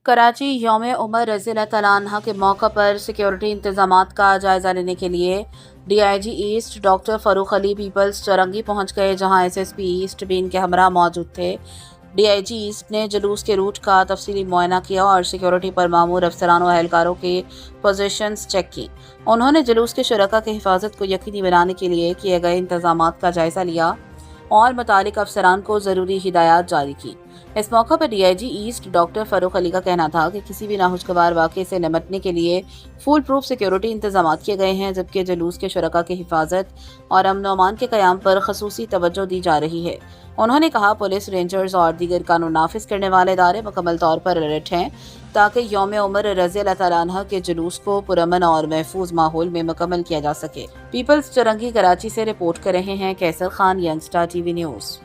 کراچی یوم عمر رضی اللہ تعالیٰ عنہ کے موقع پر سیکیورٹی انتظامات کا جائزہ لینے کے لیے D I G east doctor Farooq Ali Peoples Chowrangi پہنچ گئے، جہاں ایس ایس پی ایسٹ بھی ان کے ہمراہ موجود تھے۔ ڈی آئی جی ایسٹ نے جلوس کے روٹ کا تفصیلی معائنہ کیا اور سیکیورٹی پر مامور افسران و اہلکاروں کی پوزیشنز چیک کی۔ انہوں نے جلوس کے شرکاء کی حفاظت کو یقینی بنانے کے لیے کیے گئے انتظامات کا جائزہ لیا اور متعلقہ افسران کو ضروری ہدایات جاری کی۔ اس موقع پر D I G east doctor Farooq Ali کا کہنا تھا کہ کسی بھی ناخوشگوار واقعے سے نمٹنے کے لیے فول پروف سیکیورٹی انتظامات کیے گئے ہیں، جبکہ جلوس کے شرکاء کی حفاظت اور امن و امان کے قیام پر خصوصی توجہ دی جا رہی ہے۔ انہوں نے کہا پولیس، رینجرز اور دیگر قانون نافذ کرنے والے ادارے مکمل طور پر الرٹ ہیں تاکہ یوم عمر رضی اللہ تعالیٰ عنہ کے جلوس کو پرامن اور محفوظ ماحول میں مکمل کیا جا سکے۔ پیپلز چرنگی، کراچی سے رپورٹ کر رہے ہیں کیسر Khan, young star T V news.